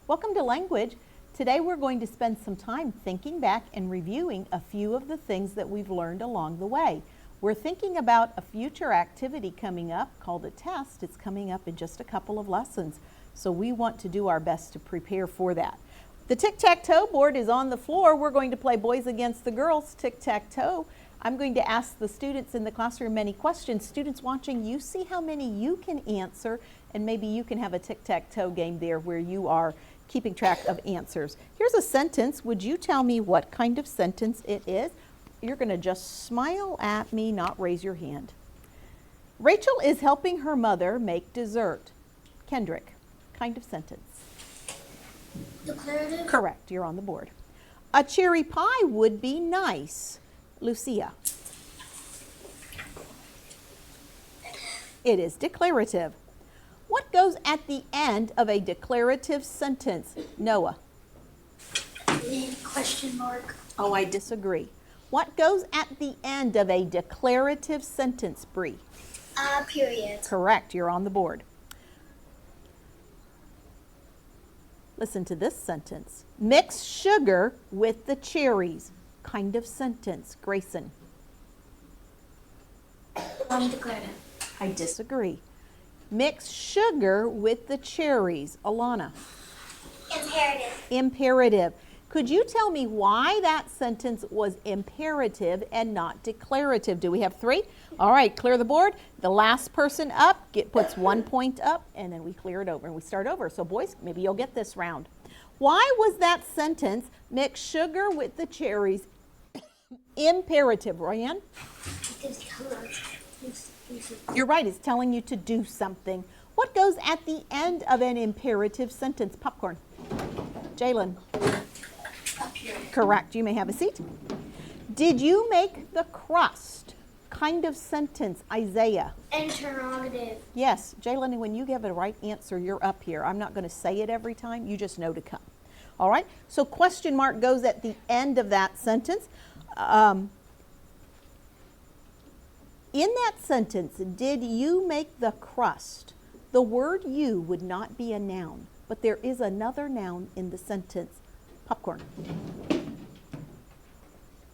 Welcome to Language. Today we're going to spend some time thinking back and reviewing a few of the things that we've learned along the way. We're thinking about a future activity coming up called a test. It's coming up in just a couple of lessons, so we want to do our best to prepare for that. The tic-tac-toe board is on the floor. We're going to play boys against the girls tic-tac-toe. I'm going to ask the students in the classroom many questions. Students watching, you see how many you can answer, and maybe you can have a tic-tac-toe game there where you are keeping track of answers. Here's a sentence. Would you tell me what kind of sentence it is? You're going to just smile at me, not raise your hand. Rachel is helping her mother make dessert. Kendrick, kind of sentence? Declarative. Correct, you're on the board. A cherry pie would be nice. Lucia. It is declarative. What goes at the end of a declarative sentence? Noah. Question mark. Oh, I disagree. What goes at the end of a declarative sentence, Bree? Period. Correct, you're on the board. Listen to this sentence. Mix sugar with the cherries. Kind of sentence, Grayson. Declarative. I disagree. Mix sugar with the cherries. Alana. Imperative. Imperative. Could you tell me why that sentence was imperative and not declarative? Do we have three? All right, clear the board. The last person up puts 1 point up, and then we clear it over and we start over. So boys, maybe you'll get this round. Why was that sentence, mix sugar with the cherries, imperative, Ryan? You're right, it's telling you to do something. What goes at the end of an imperative sentence? Popcorn. Jalen. Correct, you may have a seat. Did you make the crust? Kind of sentence, Isaiah. Interrogative. Yes, Jalen, when you give a right answer, you're up here. I'm not going to say it every time, you just know to come. All right, so question mark goes at the end of that sentence. In that sentence, did you make the crust? The word you would not be a noun, but there is another noun in the sentence. Popcorn.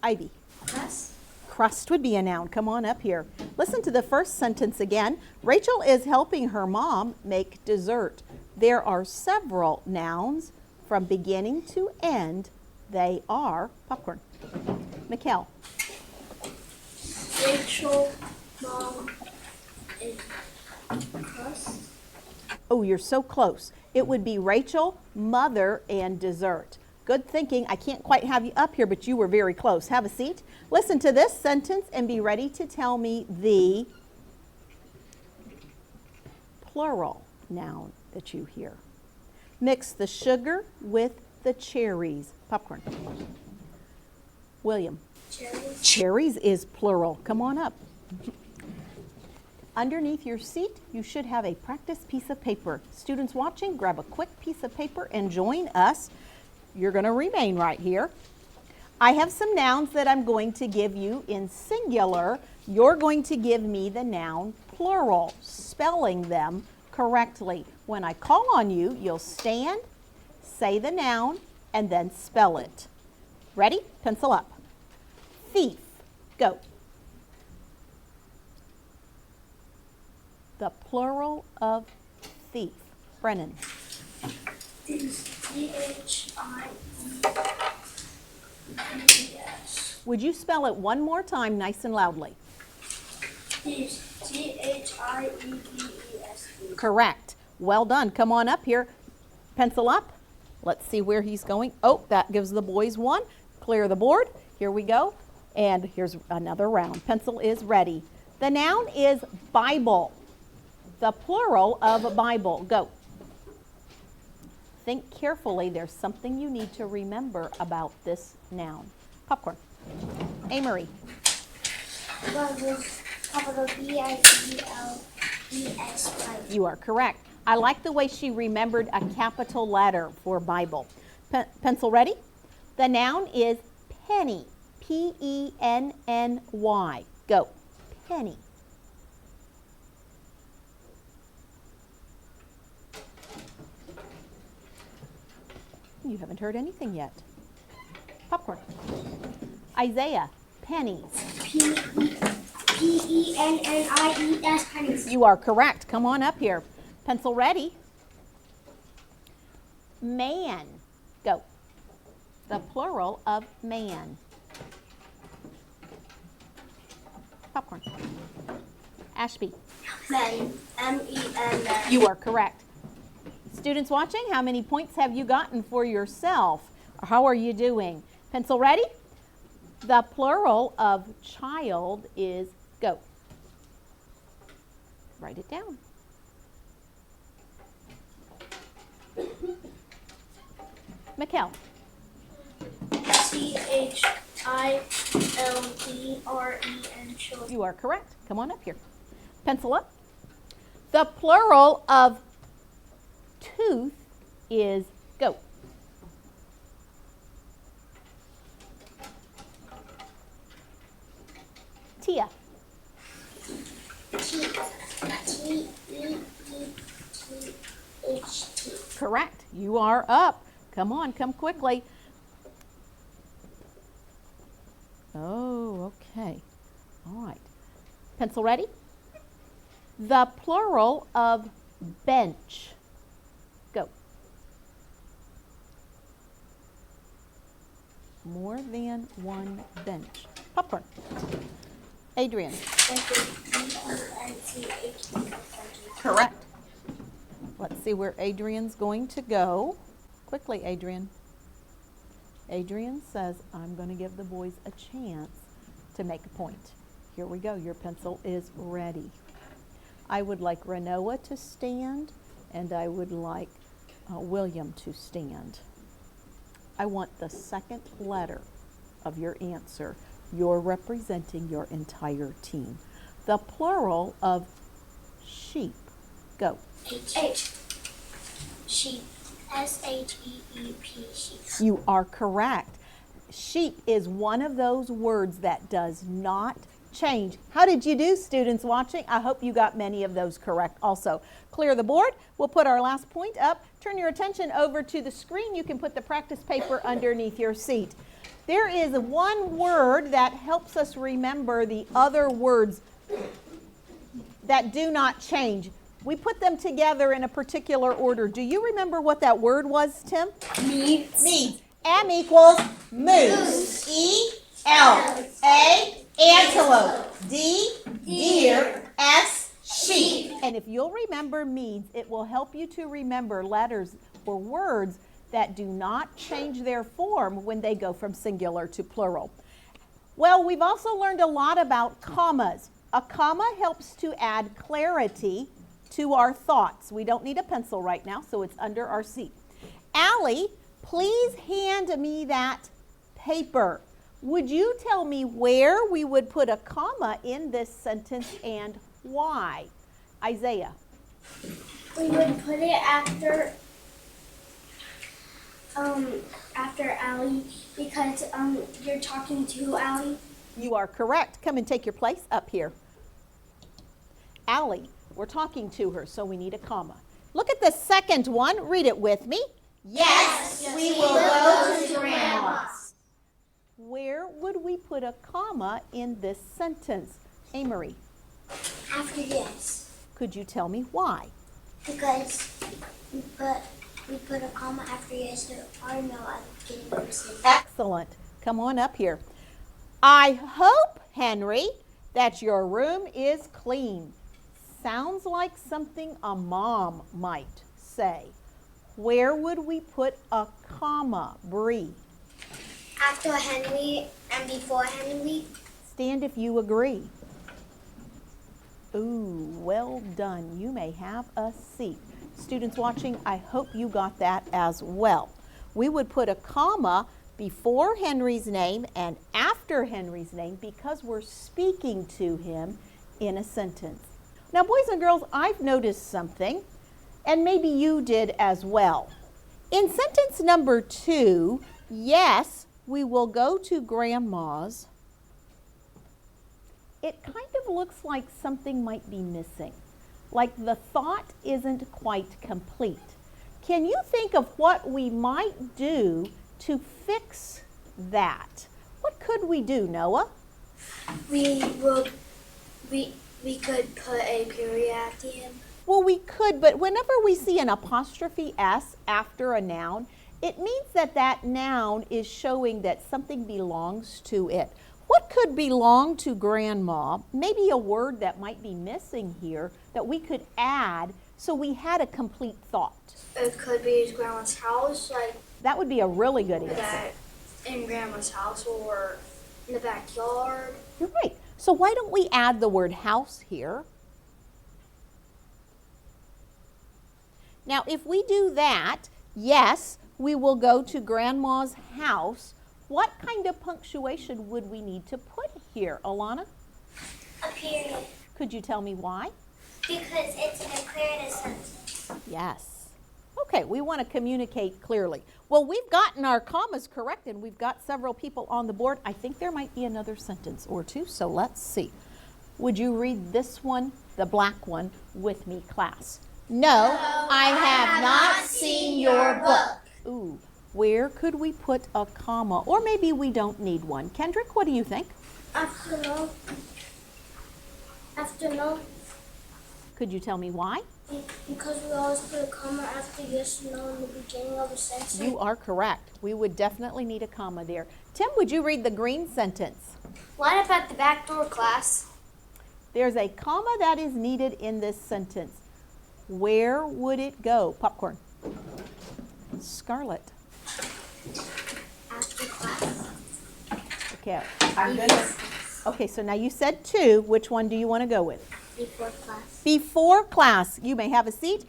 Ivy. Crust. Crust would be a noun. Come on up here. Listen to the first sentence again. Rachel is helping her mom make dessert. There are several nouns from beginning to end. They are popcorn. Mikkel. Rachel, mom, and crust. Oh, you're so close. It would be Rachel, mother, and dessert. Good thinking. I can't quite have you up here, but you were very close. Have a seat. Listen to this sentence and be ready to tell me the plural noun that you hear. Mix the sugar with the cherries. Popcorn. William. Cherries. Cherries is plural. Come on up. Underneath your seat, you should have a practice piece of paper. Students watching, grab a quick piece of paper and join us. You're going to remain right here. I have some nouns that I'm going to give you in singular. You're going to give me the noun plural, spelling them correctly. When I call on you, you'll stand, say the noun, and then spell it. Ready? Pencil up. Thief. Go. The plural of thief. Brennan. Thieves. Would you spell it one more time, nice and loudly? Thieves. Thieves. Correct. Well done. Come on up here. Pencil up. Let's see where he's going. Oh, that gives the boys one. Clear the board. Here we go. And here's another round. Pencil is ready. The noun is Bible. The plural of Bible. Go. Think carefully. There's something you need to remember about this noun. Popcorn. Amory. Bible. Capital B-I-B-L-E-S. You are correct. I like the way she remembered a capital letter for Bible. Pencil ready? The noun is penny. P-E-N-N-Y. Go. Penny. you haven't heard anything yet. Popcorn. Isaiah, pennies. Pennies, pennies. You are correct. Come on up here. Pencil ready. Man. Go. The plural of man. Popcorn. Ashby. Men, M-E-N. You are correct. Students watching, how many points have you gotten for yourself? How are you doing? Pencil ready? The plural of child is go. Write it down. Mikkel. C-H-I-L-D-R-E-N, children. You are correct. Come on up here. Pencil up. The plural of tooth is go. Tia. T-E-E-T-H-T. Correct. You are up. Come on, come quickly. Oh, okay. All right. Pencil ready? The plural of bench. Go. More than one bench. Popcorn. Adrian. Correct. Let's see where Adrian's going to go. Quickly, Adrian. Adrian says, I'm going to give the boys a chance to make a point. Here we go. Your pencil is ready. I would like Renoa to stand, and I would like William to stand. I want the second letter of your answer. You're representing your entire team. The plural of sheep. Go. H. Sheep. S-H-E-E-P. Sheep. You are correct. Sheep is one of those words that does not change. How did you do, students watching? I hope you got many of those correct also. Clear the board. We'll put our last point up. Turn your attention over to the screen. You can put the practice paper underneath your seat. There is one word that helps us remember the other words that do not change. We put them together in a particular order. Do you remember what that word was, Tim? Meats. Meats. M equals moose. E, L-A, antelope. D, deer. S, sheep. And if you'll remember meads, it will help you to remember letters or words that do not change their form when they go from singular to plural. Well, we've also learned a lot about commas. A comma helps to add clarity to our thoughts. We don't need a pencil right now, so it's under our seat. Allie, please hand me that paper. Would you tell me where we would put a comma in this sentence and why? Isaiah. We would put it after Allie because you're talking to Allie. You are correct. Come and take your place up here. Allie, we're talking to her, so we need a comma. Look at the second one. Read it with me. Yes, we will go to Grandma's. Where would we put a comma in this sentence? Amory, After yes. could you tell me why? Because we put a comma after yes so I know I'm getting understood. Excellent. Come on up here. I hope, Henry, that your room is clean. Sounds like something a mom might say. Where would we put a comma, Bree? After Henry and before Henry. Stand if you agree. Ooh, well done. You may have a seat. Students watching, I hope you got that as well. We would put a comma before Henry's name and after Henry's name because we're speaking to him in a sentence. Now, boys and girls, I've noticed something, and maybe you did as well. In sentence number 2, yes, we will go to Grandma's. It kind of looks like something might be missing, like the thought isn't quite complete. Can you think of what we might do to fix that? What could we do, Noah? We could put a period at the end. Well, we could, but whenever we see an apostrophe S after a noun, it means that that noun is showing that something belongs to it. What could belong to Grandma? Maybe a word that might be missing here that we could add so we had a complete thought. It could be Grandma's house, like That would be a really good answer. that in Grandma's house or in the backyard. You're right. So why don't we add the word house here? Now, if we do that, yes, we will go to Grandma's house. What kind of punctuation would we need to put here, Alana? A period. Could you tell me why? Because it's an imperative sentence. Yes. Okay, we want to communicate clearly. Well, we've gotten our commas correct, and we've got several people on the board. I think there might be another sentence or two, so let's see. Would you read this one, the black one, with me, class? No, I have not seen your book. Ooh, where could we put a comma? Or maybe we don't need one. Kendrick, what do you think? Afternoon. Afternoon. Could you tell me why? Because we always put a comma after yes or no in the beginning of a sentence. You are correct. We would definitely need a comma there. Tim, would you read the green sentence? Line up at the back door, class. There's a comma that is needed in this sentence. Where would it go? Popcorn. Scarlett. After class. Okay, Okay, so now you said two. Which one do you want to go with? Before class. Before class. You may have a seat.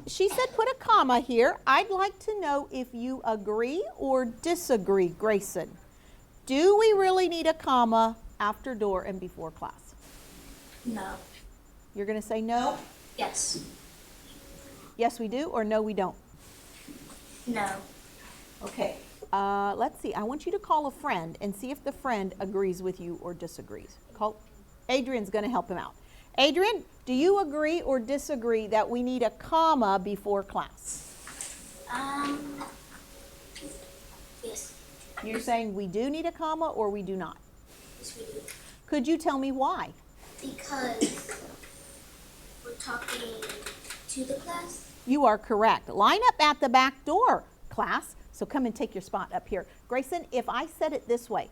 She said put a comma here. I'd like to know if you agree or disagree, Grayson. Do we really need a comma after door and before class? No. You're going to say no? Yes. Yes, we do, or no, we don't? No. Okay. Let's see. I want you to call a friend and see if the friend agrees with you or disagrees. Adrian's going to help him out. Adrian, do you agree or disagree that we need a comma before class? Yes. You're saying we do need a comma or we do not? Yes, we do. Could you tell me why? Because we're talking to the class. You are correct. Line up at the back door, class. So come and take your spot up here. Grayson, if I said it this way,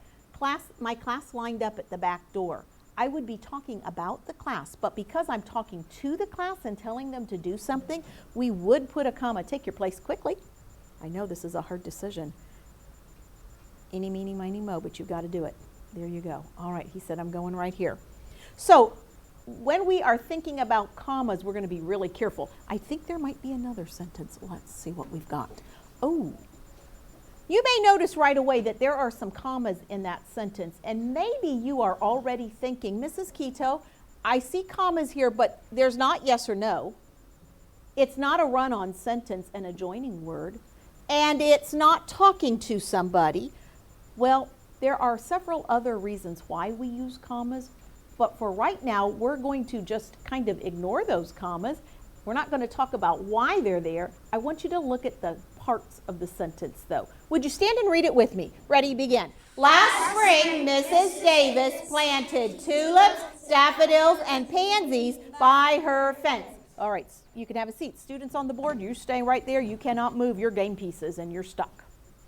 my class lined up at the back door, I would be talking about the class, but because I'm talking to the class and telling them to do something, we would put a comma. Take your place quickly. I know this is a hard decision. Eeny, meeny, miny, mo, but you've got to do it. There you go. All right, he said I'm going right here. So when we are thinking about commas, we're going to be really careful. I think there might be another sentence. Let's see what we've got. Oh, you may notice right away that there are some commas in that sentence, and maybe you are already thinking, Mrs. Quito, I see commas here, but there's not yes or no. It's not a run-on sentence and a joining word, and it's not talking to somebody. Well, there are several other reasons why we use commas, but for right now, we're going to just kind of ignore those commas. We're not going to talk about why they're there. I want you to look at the parts of the sentence, though. Would you stand and read it with me? Ready, begin. Last spring, Mrs. Davis planted tulips, daffodils, and pansies by her fence. All right, you can have a seat. Students on the board, you're staying right there. You cannot move your game pieces, and you're stuck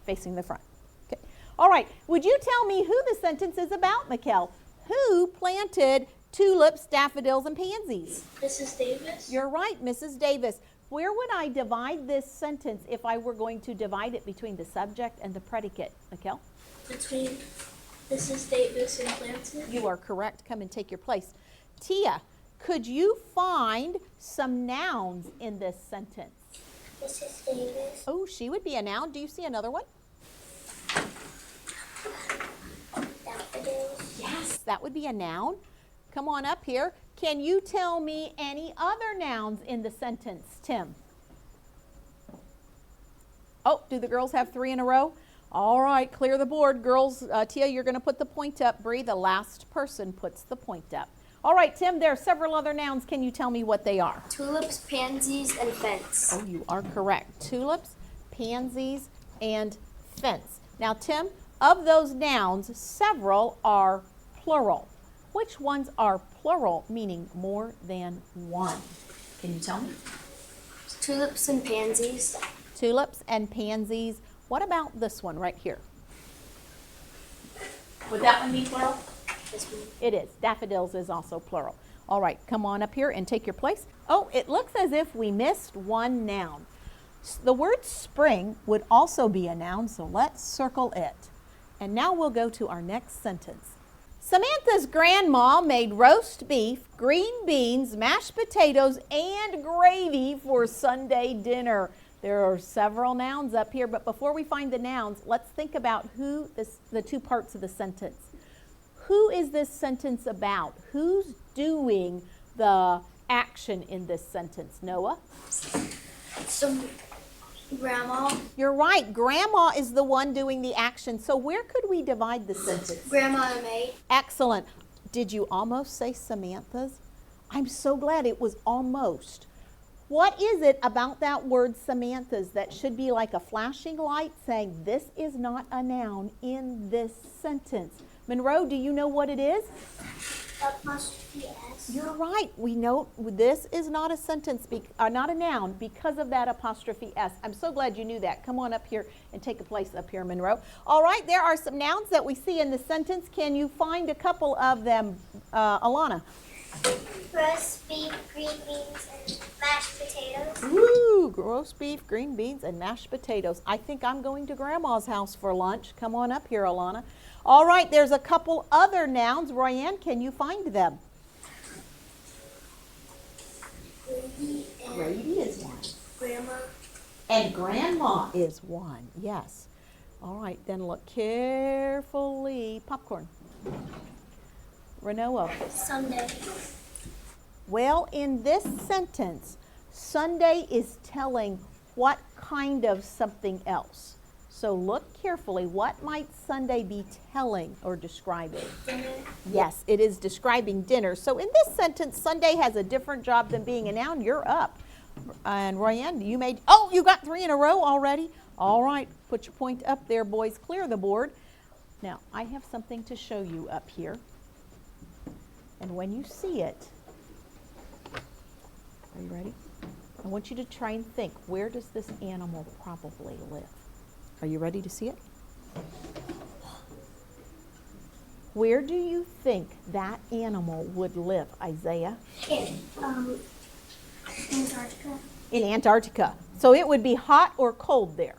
facing the front. Okay. All right, would you tell me who the sentence is about, Mikkel? Who planted tulips, daffodils, and pansies? Mrs. Davis. You're right, Mrs. Davis. Where would I divide this sentence if I were going to divide it between the subject and the predicate, Mikkel? Between Mrs. Davis and planted. You are correct. Come and take your place. Tia, could you find some nouns in this sentence? Mrs. Davis. Oh, she would be a noun. Do you see another one? Daffodils. Yes, that would be a noun. Come on up here. Can you tell me any other nouns in the sentence, Tim? Oh, do the girls have three in a row? All right, clear the board. Girls, Tia, you're going to put the point up. Bree, the last person puts the point up. All right, Tim, there are several other nouns. Can you tell me what they are? Tulips, pansies, and fence. Oh, you are correct. Tulips, pansies, and fence. Now, Tim, of those nouns, several are plural. Which ones are plural, meaning more than one? Can you tell me? Tulips and pansies. Tulips and pansies. What about this one right here? Would that one be plural? This one. It is. Daffodils is also plural. All right, come on up here and take your place. Oh, it looks as if we missed one noun. The word spring would also be a noun, so let's circle it. And now we'll go to our next sentence. Samantha's grandma made roast beef, green beans, mashed potatoes, and gravy for Sunday dinner. There are several nouns up here, but before we find the nouns, let's think about the two parts of the sentence. Who is this sentence about? Who's doing the action in this sentence? Noah? Some grandma. You're right. Grandma is the one doing the action. So where could we divide the sentence? Grandma made. Excellent. Did you almost say Samantha's? I'm so glad it was almost. What is it about that word Samantha's that should be like a flashing light saying this is not a noun in this sentence? Monroe, do you know what it is? Apostrophe S. You're right. We know this is not a sentence, not a noun, because of that apostrophe S. I'm so glad you knew that. Come on up here and take a place up here, Monroe. All right, there are some nouns that we see in the sentence. Can you find a couple of them, Alana? Roast beef, green beans, and mashed potatoes. Woo! Roast beef, green beans, and mashed potatoes. I think I'm going to Grandma's house for lunch. Come on up here, Alana. All right, there's a couple other nouns. Royanne, can you find them? Grady is one. Grandma. And Grandma is one, yes. All right, then look carefully. Popcorn. Renoa. Sunday. Well, in this sentence, Sunday is telling what kind of something else. So look carefully. What might Sunday be telling or describing? Dinner. Yes, it is describing dinner. So in this sentence, Sunday has a different job than being a noun. You're up. And Royanne, you got 3 in a row already? All right, put your point up there, boys. Clear the board. Now, I have something to show you up here. And when you see it, are you ready? I want you to try and think, where does this animal probably live? Are you ready to see it? Where do you think that animal would live, Isaiah? In Antarctica. In Antarctica. So it would be hot or cold there,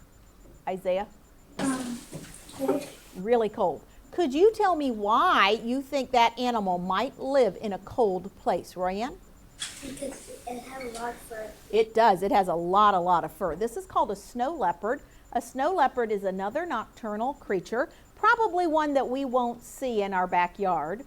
Isaiah? Cold. Really cold. Could you tell me why you think that animal might live in a cold place, Royanne? Because it has a lot of fur. It does. It has a lot of fur. This is called a snow leopard. A snow leopard is another nocturnal creature, probably one that we won't see in our backyard.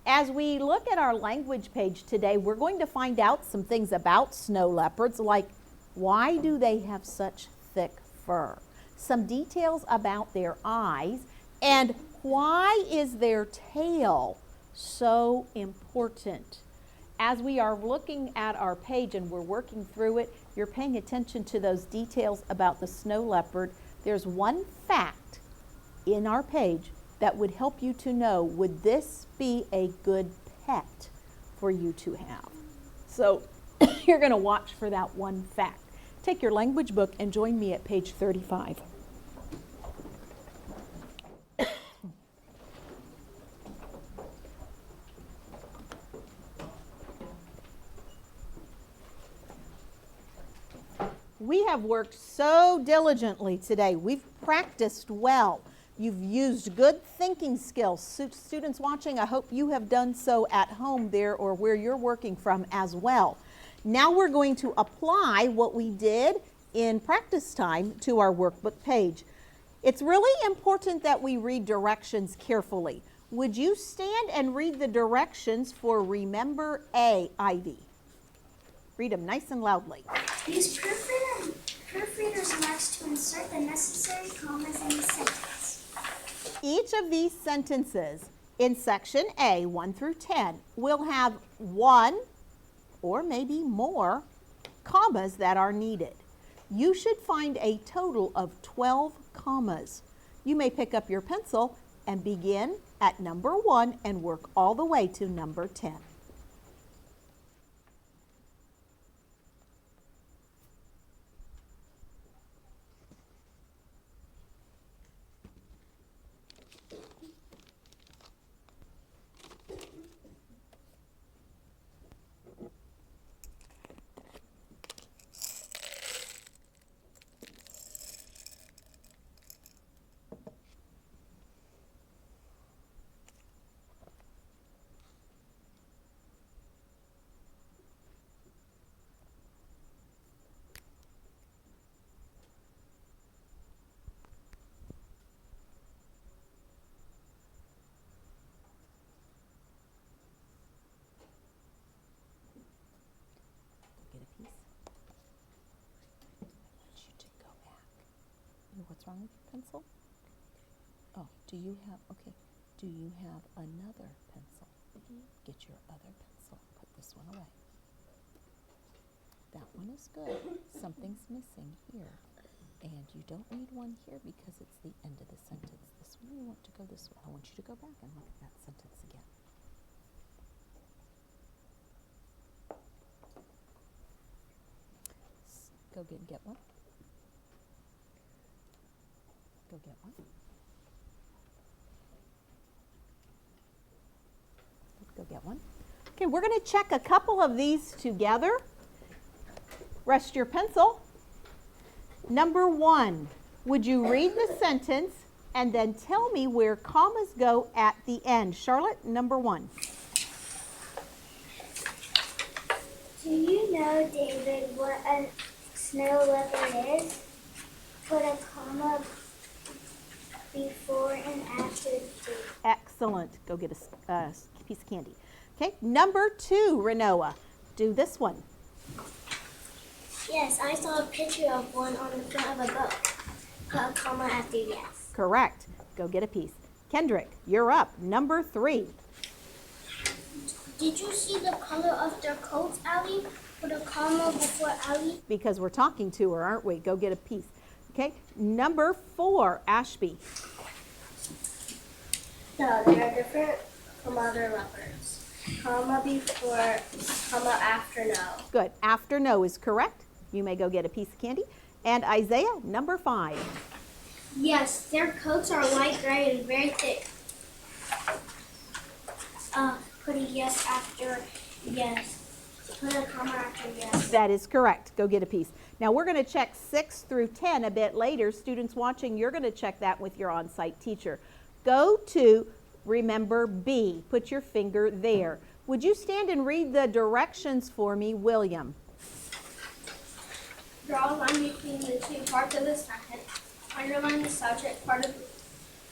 As we look at our language page today, we're going to find out some things about snow leopards, like why do they have such thick fur? Some details about their eyes, and why is their tail so important? As we are looking at our page and we're working through it, you're paying attention to those details about the snow leopard. There's one fact in our page that would help you to know, would this be a good pet for you to have? So you're going to watch for that one fact. Take your language book and join me at page 35. We have worked so diligently today. We've practiced well. You've used good thinking skills. Students watching, I hope you have done so at home there or where you're working from as well. Now we're going to apply what we did in practice time to our workbook page. It's really important that we read directions carefully. Would you stand and read the directions for Remember A, Ivy? Read them nice and loudly. Use proofreader's marks to insert the necessary commas in the sentence. Each of these sentences In section A, 1 through 10, we'll have one or maybe more commas that are needed. You should find a total of 12 commas. You may pick up your pencil and begin at number 1 and work all the way to number 10. Get a piece. I want you to go back. What's wrong with your pencil? Oh, do you have another pencil? Get your other pencil. Put this one away. That one is good. Something's missing here. And you don't need one here because it's the end of the sentence. This one you want to go this way. I want you to go back and look at that sentence again. Go get one. Go get one. Go get one. Okay, we're going to check a couple of these together. Rest your pencil. Number 1, would you read the sentence and then tell me where commas go at the end? Charlotte, number 1. Do you know, David, what a snow leopard is? Put a comma before and after the. Excellent. Go get a piece of candy. Okay, number 2, Renoa. Do this one. Yes, I saw a picture of one on the front of a book. Put a comma after yes. Correct. Go get a piece. Kendrick, you're up. Number 3. Did you see the color of their coats, Allie? Put a comma before Allie. Because we're talking to her, aren't we? Go get a piece. Okay, number 4, Ashby. No, they are different from other leopards. Comma before, comma after no. Good. After no is correct. You may go get a piece of candy. And Isaiah, number 5. Yes, their coats are light gray and very thick. Put a yes after yes. Put a comma after yes. That is correct. Go get a piece. Now we're going to check 6 through 10 a bit later. Students watching, you're going to check that with your on-site teacher. Go to, remember, B. Put your finger there. Would you stand and read the directions for me, William? Draw a line between the two parts of the sentence. Underline the subject part of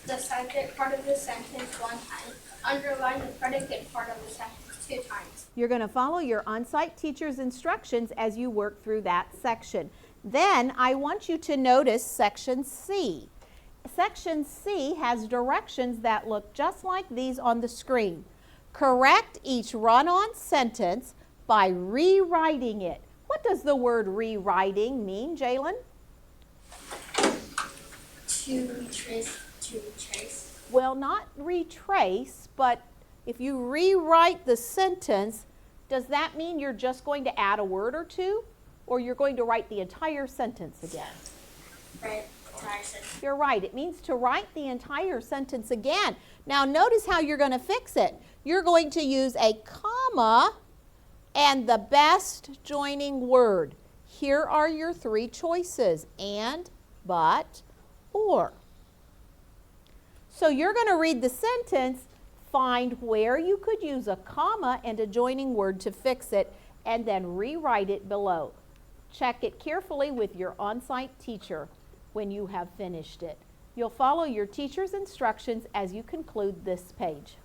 the sentence one time. Underline the predicate part of the sentence 2 times. You're going to follow your on-site teacher's instructions as you work through that section. Then I want you to notice section C. Section C has directions that look just like these on the screen. Correct each run-on sentence by rewriting it. What does the word rewriting mean, Jalen? To retrace. Well, not retrace, but if you rewrite the sentence, does that mean you're just going to add a word or two? Or you're going to write the entire sentence again? Right, entire sentence. You're right. It means to write the entire sentence again. Now notice how you're going to fix it. You're going to use a comma and the best joining word. Here are your 3 choices: and, but, or. So you're going to read the sentence, find where you could use a comma and a joining word to fix it, and then rewrite it below. Check it carefully with your on-site teacher when you have finished it. You'll follow your teacher's instructions as you conclude this page.